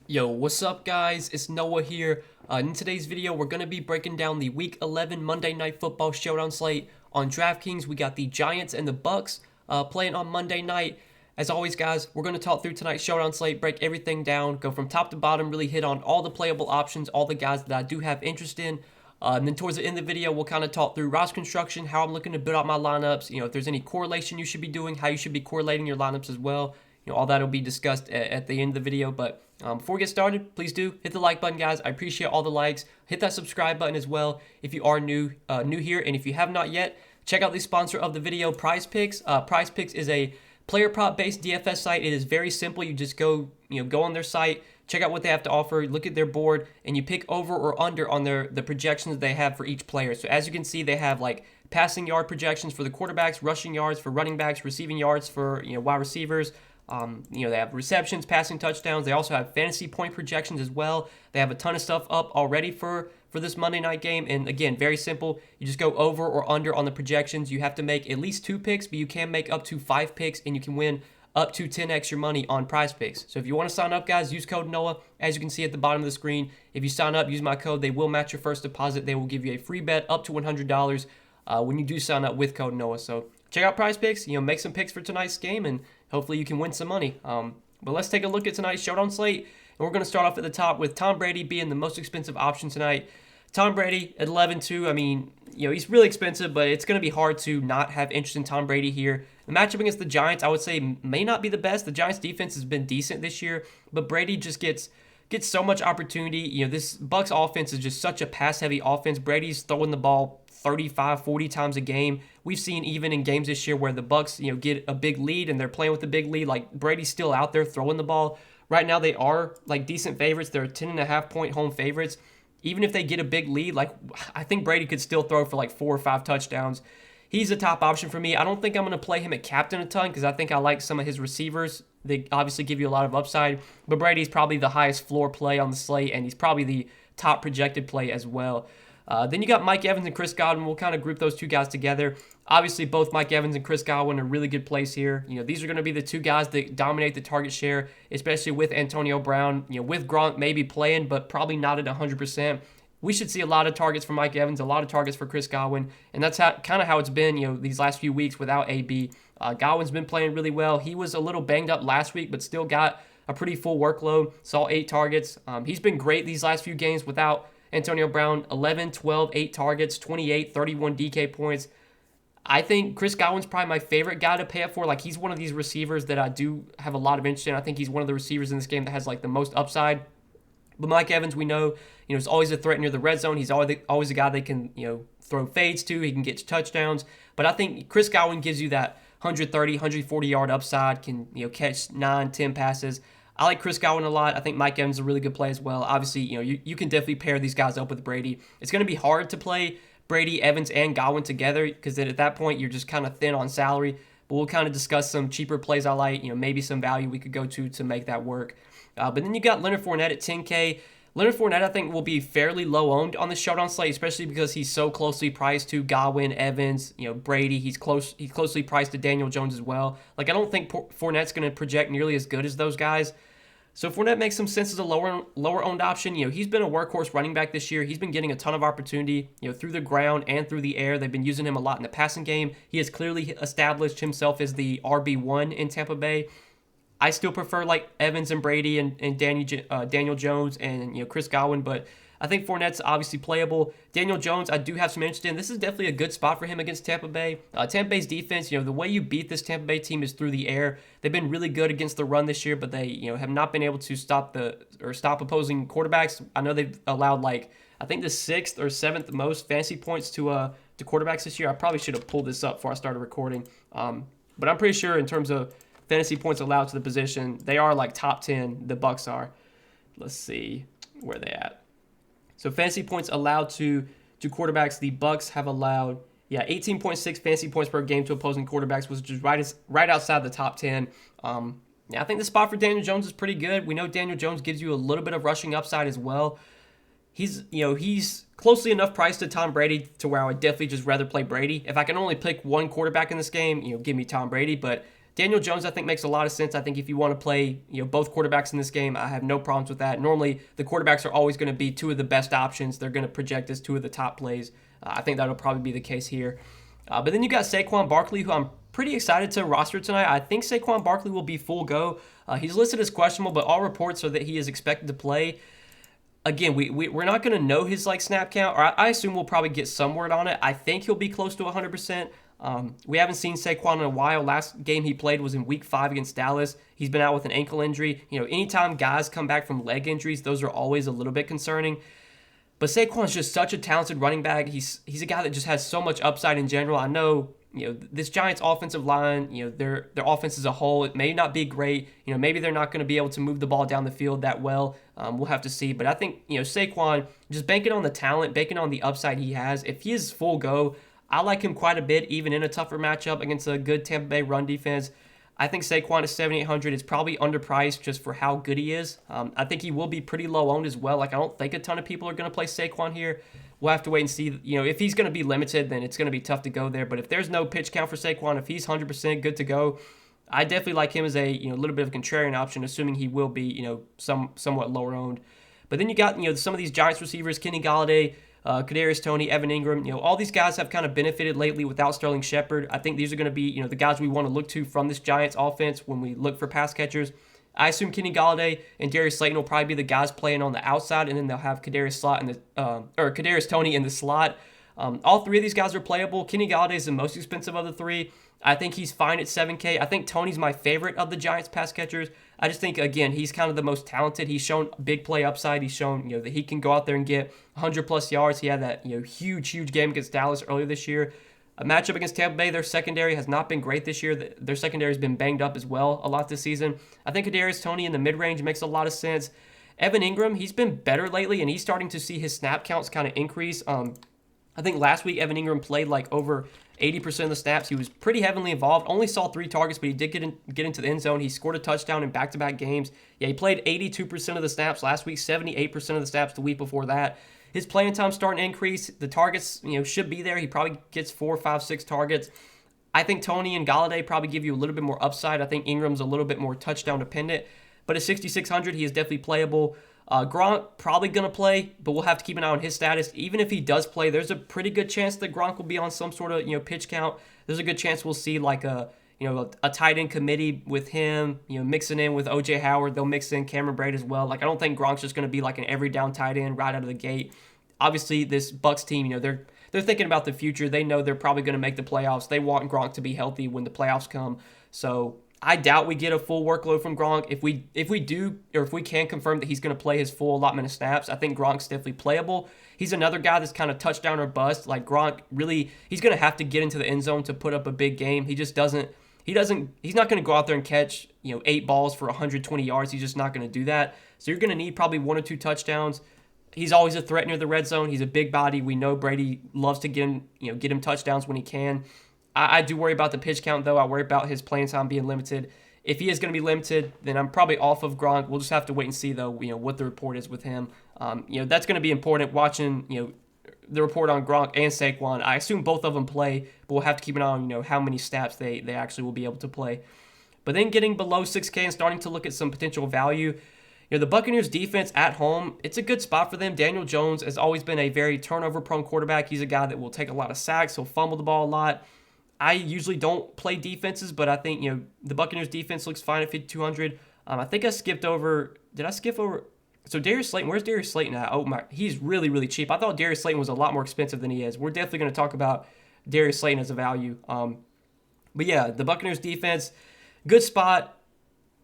Yo, what's up guys? It's Noah here. In today's video, we're going to be breaking down the Week 11 Monday Night Football Showdown slate on Draftkings. We got the Giants and the Bucs playing on Monday night. As always, guys, we're going to talk through tonight's Showdown slate, break everything down, go from top to bottom, really hit on all the playable options, all the guys that I do have interest in. And then towards the end of the video, we'll kind of talk through roster construction, how I'm looking to build out my lineups, if there's any correlation you should be doing, how you should be correlating your lineups as well. All that will be discussed at the end of the video. But before we get started, please do hit the like button, guys. I appreciate all the likes. Hit that subscribe button as well if you are new here. And if you have not yet, check out the sponsor of the video, Prize Picks. Prize Picks is a player prop based DFS site. It is very simple. You just go on their site, check out what they have to offer, look at their board, and you pick over or under on the projections that they have for each player. So as you can see, they have like passing yard projections for the quarterbacks, rushing yards for running backs, receiving yards for wide receivers. They have receptions, passing touchdowns. They also have fantasy point projections as well. They have a ton of stuff up already for this Monday night game. And again, very simple. You just go over or under on the projections. You have to make at least 2 picks, but you can make up to 5 picks, and you can win up to 10x your money on Prize Picks. So if you want to sign up, guys, use code NOAH. As you can see at the bottom of the screen, if you sign up, use my code. They will match your first deposit. They will give you a free bet up to $100 when you do sign up with code NOAH. So check out Prize Picks. Make some picks for tonight's game, and hopefully you can win some money. But let's take a look at tonight's Showdown slate. And we're going to start off at the top with Tom Brady being the most expensive option tonight. Tom Brady at 11-2. I mean, he's really expensive, but it's going to be hard to not have interest in Tom Brady here. The matchup against the Giants, I would say, may not be the best. The Giants' defense has been decent this year, but Brady just gets so much opportunity. This Bucs offense is just such a pass-heavy offense. Brady's throwing the ball 35, 40 times a game. We've seen even in games this year where the Bucs, get a big lead and they're playing with a big lead, like Brady's still out there throwing the ball. Right now they are like decent favorites. They're 10.5-point home favorites. Even if they get a big lead, I think Brady could still throw for like 4 or 5 touchdowns. He's a top option for me. I don't think I'm going to play him at captain a ton because I think I like some of his receivers. They obviously give you a lot of upside, but Brady's probably the highest floor play on the slate, and he's probably the top projected play as well. Then you got Mike Evans and Chris Godwin. We'll kind of group those two guys together. Obviously, both Mike Evans and Chris Godwin are really good plays here. These are going to be the two guys that dominate the target share, especially with Antonio Brown. With Gronk maybe playing, but probably not at 100%. We should see a lot of targets for Mike Evans, a lot of targets for Chris Godwin, and that's kind of how it's been, these last few weeks without AB. Godwin's been playing really well. He was a little banged up last week, but still got a pretty full workload. Saw 8 targets. He's been great these last few games without Antonio Brown. 11, 12, 8 targets, 28, 31 DK points. I think Chris Godwin's probably my favorite guy to pay up for. He's one of these receivers that I do have a lot of interest in. I think he's one of the receivers in this game that has the most upside. But Mike Evans, we know, is always a threat near the red zone. He's always a guy they can, throw fades to. He can get touchdowns. But I think Chris Godwin gives you that 130, 140-yard upside, can, catch 9, 10 passes. I like Chris Godwin a lot. I think Mike Evans is a really good play as well. Obviously, you can definitely pair these guys up with Brady. It's going to be hard to play Brady, Evans, and Godwin together because at that point, you're just kind of thin on salary. But we'll kind of discuss some cheaper plays I like, maybe some value we could go to make that work. But then you got Leonard Fournette at 10K. Leonard Fournette, I think, will be fairly low owned on the Showdown slate, especially because he's so closely priced to Godwin, Evans, Brady. He's closely priced to Daniel Jones as well. I don't think Fournette's going to project nearly as good as those guys. So Fournette makes some sense as a lower owned option. He's been a workhorse running back this year. He's been getting a ton of opportunity, through the ground and through the air. They've been using him a lot in the passing game. He has clearly established himself as the RB1 in Tampa Bay. I still prefer Evans and Brady and Daniel Jones and Chris Godwin, but I think Fournette's obviously playable. Daniel Jones, I do have some interest in. This is definitely a good spot for him against Tampa Bay. Tampa Bay's defense, the way you beat this Tampa Bay team is through the air. They've been really good against the run this year, but they have not been able to stop opposing quarterbacks. I know they've allowed I think the 6th or 7th most fantasy points to quarterbacks this year. I probably should have pulled this up before I started recording, but I'm pretty sure in terms of fantasy points allowed to the position, they are top 10. The Bucs are. Let's see where they at. So fantasy points allowed to quarterbacks, the Bucs have allowed 18.6 fantasy points per game to opposing quarterbacks, which is right outside the top 10. I think the spot for Daniel Jones is pretty good. We know Daniel Jones gives you a little bit of rushing upside as well. He's closely enough priced to Tom Brady to where I would definitely just rather play Brady. If I can only pick one quarterback in this game, give me Tom Brady, but Daniel Jones, I think, makes a lot of sense. I think if you want to play, both quarterbacks in this game, I have no problems with that. Normally, the quarterbacks are always going to be two of the best options. They're going to project as two of the top plays. I think that'll probably be the case here. But then you got Saquon Barkley, who I'm pretty excited to roster tonight. I think Saquon Barkley will be full go. He's listed as questionable, but all reports are that he is expected to play. Again, we're not going to know his snap count, or I assume we'll probably get some word on it. I think he'll be close to 100%. We haven't seen Saquon in a while. Last game he played was in Week 5 against Dallas. He's been out with an ankle injury. Anytime guys come back from leg injuries, those are always a little bit concerning. But Saquon's just such a talented running back. He's a guy that just has so much upside in general. I know, this Giants offensive line, their offense as a whole, it may not be great. Maybe they're not going to be able to move the ball down the field that well. We'll have to see. But I think, Saquon, just banking on the talent, banking on the upside he has, if he is full go, I like him quite a bit, even in a tougher matchup against a good Tampa Bay run defense. I think Saquon at 7,800 is probably underpriced just for how good he is. I think he will be pretty low owned as well. I don't think a ton of people are going to play Saquon here. We'll have to wait and see. If he's going to be limited, then it's going to be tough to go there. But if there's no pitch count for Saquon, if he's 100% good to go, I definitely like him as a little bit of a contrarian option, assuming he will be somewhat lower owned. But then you got some of these Giants receivers, Kenny Golladay, Kadarius Toney, Evan Ingram. All these guys have kind of benefited lately without Sterling Shepard. I think these are going to be the guys we want to look to from this Giants offense when we look for pass catchers. I assume Kenny Golladay and Darius Slayton will probably be the guys playing on the outside, and then they'll have Kadarius Toney in the slot. All three of these guys are playable. Kenny Golladay is the most expensive of the three. I think he's fine at 7K. I think Toney's my favorite of the Giants pass catchers. I just think, again, he's kind of the most talented. He's shown big play upside. He's shown that he can go out there and get 100+ yards. He had that huge game against Dallas earlier this year. A matchup against Tampa Bay, their secondary has not been great this year. Their secondary has been banged up as well a lot this season. I think Kadarius Toney in the mid-range makes a lot of sense. Evan Ingram, he's been better lately, and he's starting to see his snap counts kind of increase. I think last week Evan Ingram played over 80% of the snaps. He was pretty heavily involved. Only saw 3 targets, but he did get into the end zone. He scored a touchdown in back-to-back games. Yeah, he played 82% of the snaps last week, 78% of the snaps the week before that. His playing time's starting to increase. The targets, should be there. He probably gets 4, 5, 6 targets. I think Toney and Golladay probably give you a little bit more upside. I think Ingram's a little bit more touchdown dependent. But at 6,600, he is definitely playable. Gronk probably going to play, but we'll have to keep an eye on his status. Even if he does play, there's a pretty good chance that Gronk will be on some sort of pitch count. There's a good chance we'll see a tight end committee with him, mixing in with OJ Howard. They'll mix in Cameron Braid as well. I don't think Gronk's just going to be an every down tight end right out of the gate. Obviously, this Bucs team, they're thinking about the future. They know they're probably going to make the playoffs. They want Gronk to be healthy when the playoffs come. So I doubt we get a full workload from Gronk. If we do, or if we can confirm that he's going to play his full allotment of snaps, I think Gronk's definitely playable. He's another guy that's kind of touchdown or bust. Gronk, really, he's going to have to get into the end zone to put up a big game. He just doesn't. He's not going to go out there and catch 8 balls for 120 yards. He's just not going to do that. So you're going to need probably 1 or 2 touchdowns. He's always a threat near the red zone. He's a big body. We know Brady loves to get him touchdowns when he can. I do worry about the pitch count, though. I worry about his playing time being limited. If he is going to be limited, then I'm probably off of Gronk. We'll just have to wait and see, though, what the report is with him. That's going to be important watching, the report on Gronk and Saquon. I assume both of them play, but we'll have to keep an eye on, how many snaps they actually will be able to play. But then getting below 6K and starting to look at some potential value. The Buccaneers defense at home, it's a good spot for them. Daniel Jones has always been a very turnover-prone quarterback. He's a guy that will take a lot of sacks. He'll fumble the ball a lot. I usually don't play defenses, but I think, the Buccaneers defense looks fine at 5,200. I think I skipped over. Did I skip over? So Darius Slayton, where's Darius Slayton at? Oh my, he's really, really cheap. I thought Darius Slayton was a lot more expensive than he is. We're definitely going to talk about Darius Slayton as a value. But yeah, the Buccaneers defense, good spot.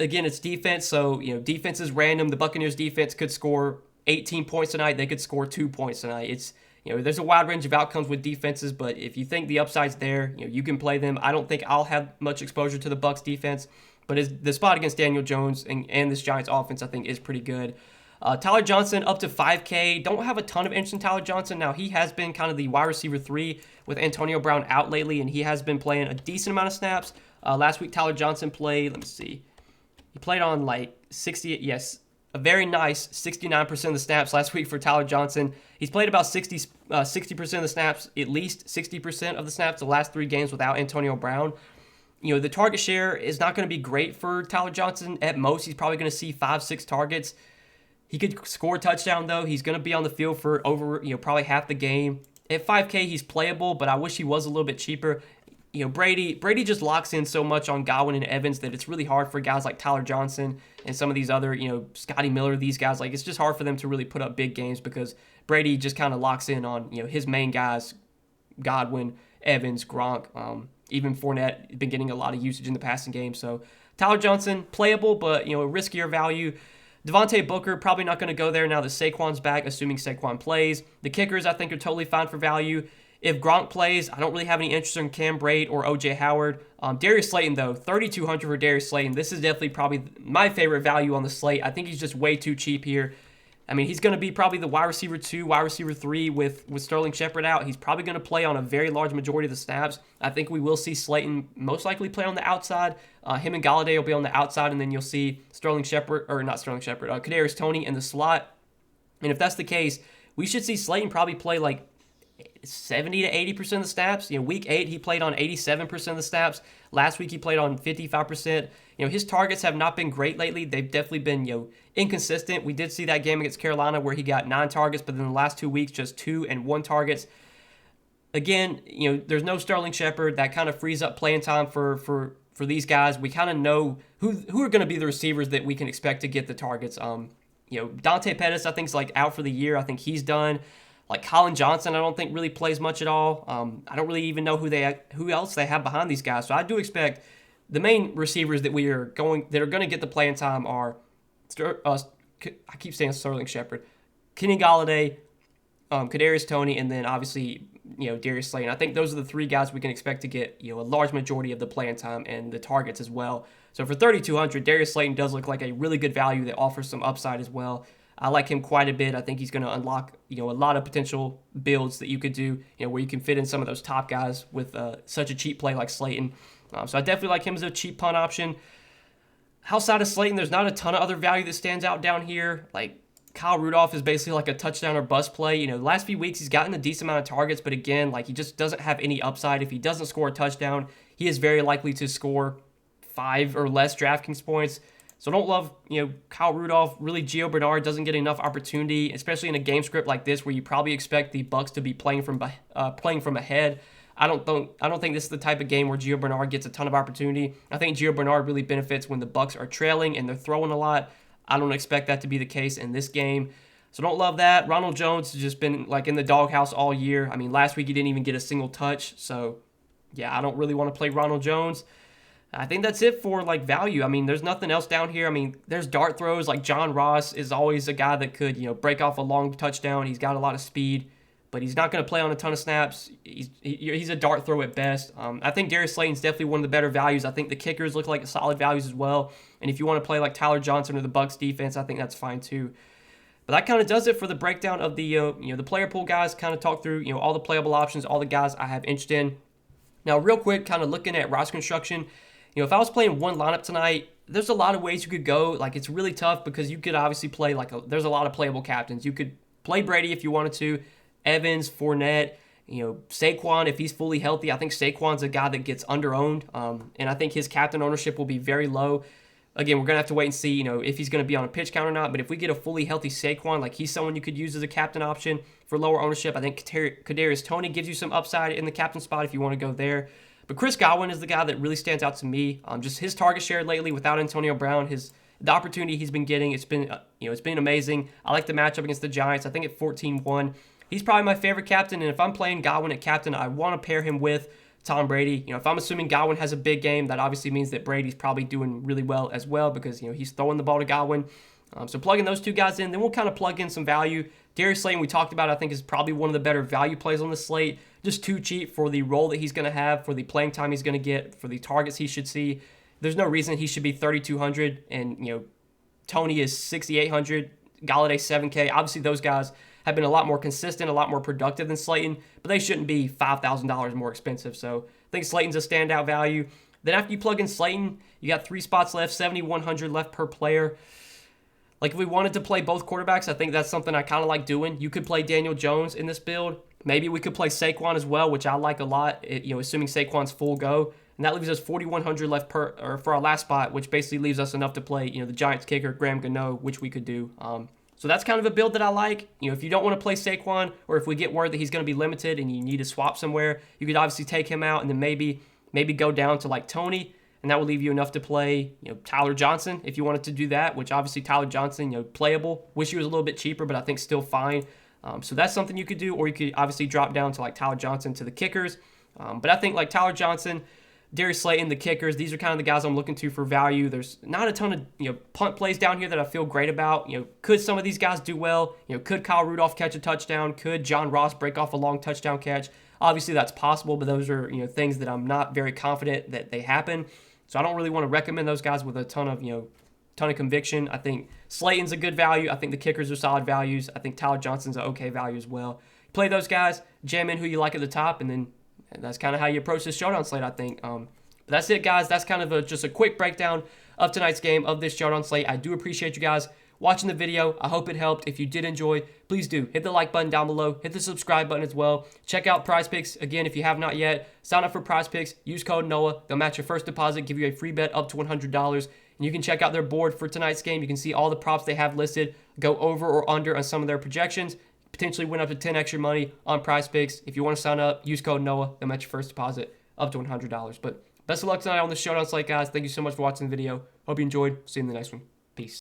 Again, it's defense, so defense is random. The Buccaneers defense could score 18 points tonight. They could score 2 points tonight. It's there's a wide range of outcomes with defenses, but if you think the upside's there, you can play them. I don't think I'll have much exposure to the Bucs defense, but the spot against Daniel Jones and this Giants offense, I think, is pretty good. Tyler Johnson up to 5K. Don't have a ton of interest in Tyler Johnson. Now, he has been kind of the wide receiver 3 with Antonio Brown out lately, and he has been playing a decent amount of snaps. Last week, Tyler Johnson played, let me see. He played on a very nice 69% of the snaps last week for Tyler Johnson. He's played about 60% of the snaps, at least 60% of the snaps the last 3 games without Antonio Brown. the target share is not going to be great for Tyler Johnson. At most, he's probably going to see 5-6 targets. He could score a touchdown, though. He's going to be on the field for over, probably half the game. At 5K, he's playable, but I wish he was a little bit cheaper. Brady just locks in so much on Godwin and Evans that it's really hard for guys like Tyler Johnson and some of these other, Scotty Miller, these guys. Like, it's just hard for them to really put up big games because Brady just kind of locks in on, his main guys, Godwin, Evans, Gronk. Even Fournette has been getting a lot of usage in the passing game. So Tyler Johnson, playable, but, a riskier value. Devontae Booker, probably not going to go there now that Saquon's back, assuming Saquon plays. The kickers, I think, are totally fine for value. If Gronk plays, I don't really have any interest in Cam Brate or O.J. Howard. Darius Slayton, though, $3,200 for Darius Slayton. This is definitely probably my favorite value on the slate. I think he's just way too cheap here. I mean, he's going to be probably the wide receiver 2, wide receiver 3 with Sterling Shepard out. He's probably going to play on a very large majority of the snaps. I think we will see Slayton most likely play on the outside. Him and Galladay will be on the outside, and then you'll see Kadarius Toney in the slot. And if that's the case, we should see Slayton probably play like 70 to 80% of the snaps. Week 8, he played on 87% of the snaps. Last week, he played on 55%. His targets have not been great lately. They've definitely been, inconsistent. We did see that game against Carolina where he got 9 targets, but then the last 2 weeks, just 2 and 1 targets. Again, there's no Sterling Shepard. That kind of frees up playing time for these guys. We kind of know who are going to be the receivers that we can expect to get the targets. Dante Pettis, I think, is like out for the year. I think he's done. Like Colin Johnson, I don't think really plays much at all. I don't really even know who else they have behind these guys. So I do expect the main receivers that are going to get the playing time are I keep saying Sterling Shepard, Kenny Galladay, Kadarius Toney, and then obviously Darius Slayton. I think those are the 3 guys we can expect to get a large majority of the playing time and the targets as well. So for $3,200, Darius Slayton does look like a really good value that offers some upside as well. I like him quite a bit. I think he's going to unlock, a lot of potential builds that you could do, where you can fit in some of those top guys with such a cheap play like Slayton. So I definitely like him as a cheap punt option. Outside of Slayton, there's not a ton of other value that stands out down here. Like Kyle Rudolph is basically like a touchdown or bust play. The last few weeks he's gotten a decent amount of targets, but again, like he just doesn't have any upside. If he doesn't score a touchdown, he is very likely to score 5 or less Draftkings points. So don't love, Kyle Rudolph. Really, Gio Bernard doesn't get enough opportunity, especially in a game script like this where you probably expect the Bucs to be playing from ahead. I don't think this is the type of game where Gio Bernard gets a ton of opportunity. I think Gio Bernard really benefits when the Bucs are trailing and they're throwing a lot. I don't expect that to be the case in this game. So don't love that. Ronald Jones has just been like in the doghouse all year. I mean, last week he didn't even get a single touch. So yeah, I don't really want to play Ronald Jones. I think that's it for like value. I mean, there's nothing else down here. I mean, there's dart throws. Like John Ross is always a guy that could, break off a long touchdown. He's got a lot of speed, but he's not going to play on a ton of snaps. He's a dart throw at best. I think Darius Slayton's definitely one of the better values. I think the kickers look like solid values as well. And if you want to play like Tyler Johnson or the Bucs defense, I think that's fine too. But that kind of does it for the breakdown of the the player pool, guys. Kind of talk through all the playable options, all the guys I have interest in. Now, real quick, kind of looking at roster construction. If I was playing one lineup tonight, there's a lot of ways you could go. Like, it's really tough because you could obviously play there's a lot of playable captains. You could play Brady if you wanted to, Evans, Fournette, Saquon if he's fully healthy. I think Saquon's a guy that gets under-owned, and I think his captain ownership will be very low. Again, we're going to have to wait and see, if he's going to be on a pitch count or not. But if we get a fully healthy Saquon, like he's someone you could use as a captain option for lower ownership. I think Kadarius Toney gives you some upside in the captain spot if you want to go there. But Chris Godwin is the guy that really stands out to me. Just his target share lately without Antonio Brown, the opportunity he's been getting, it's been amazing. I like the matchup against the Giants. I think at 14-1, he's probably my favorite captain. And if I'm playing Godwin at captain, I want to pair him with Tom Brady. If I'm assuming Godwin has a big game, that obviously means that Brady's probably doing really well as well because he's throwing the ball to Godwin. So plugging those 2 guys in, then we'll kind of plug in some value. Darius Slayton, we talked about, I think is probably one of the better value plays on the slate. Just too cheap for the role that he's going to have, for the playing time he's going to get, for the targets he should see. There's no reason he should be 3,200, and Toney is 6,800, Galladay 7K. Obviously, those guys have been a lot more consistent, a lot more productive than Slayton, but they shouldn't be $5,000 more expensive. So I think Slayton's a standout value. Then after you plug in Slayton, you got 3 spots left, 7,100 left per player. Like if we wanted to play both quarterbacks, I think that's something I kind of like doing. You could play Daniel Jones in this build. Maybe we could play Saquon as well, which I like a lot, assuming Saquon's full go. and that leaves us 4,100 left for our last spot, which basically leaves us enough to play, the Giants kicker, Graham Gano, which we could do. So that's kind of a build that I like. If you don't want to play Saquon, or if we get word that he's going to be limited and you need to swap somewhere, you could obviously take him out and then maybe go down to like Tony, and that would leave you enough to play, Tyler Johnson if you wanted to do that, which obviously Tyler Johnson, playable. Wish he was a little bit cheaper, but I think still fine. So that's something you could do, or you could obviously drop down to like Tyler Johnson to the kickers. But I think like Tyler Johnson, Darius Slayton, the kickers, these are kind of the guys I'm looking to for value. There's not a ton of punt plays down here that I feel great about. Could some of these guys do well? Could Kyle Rudolph catch a touchdown? Could John Ross break off a long touchdown catch? Obviously that's possible, but those are things that I'm not very confident that they happen. So I don't really want to recommend those guys with a ton of conviction. I think Slayton's a good value. I think the kickers are solid values. I think Tyler Johnson's an okay value as well. Play those guys, jam in who you like at the top, and then that's kind of how you approach this showdown slate, I think. But that's it, guys. That's kind of just a quick breakdown of tonight's game of this showdown slate. I do appreciate you guys watching the video. I hope it helped. If you did enjoy, please do hit the like button down below. Hit the subscribe button as well. Check out PrizePicks. Again, if you have not yet, sign up for PrizePicks. Use code NOAH. They'll match your first deposit, give you a free bet up to $100. And you can check out their board for tonight's game. You can see all the props they have listed, go over or under on some of their projections, potentially win up to 10 extra money on PrizePicks. If you want to sign up, use code NOAH. They'll match your first deposit up to $100. But best of luck tonight on the showdown slate, guys. Thank you so much for watching the video. Hope you enjoyed. See you in the next one. Peace.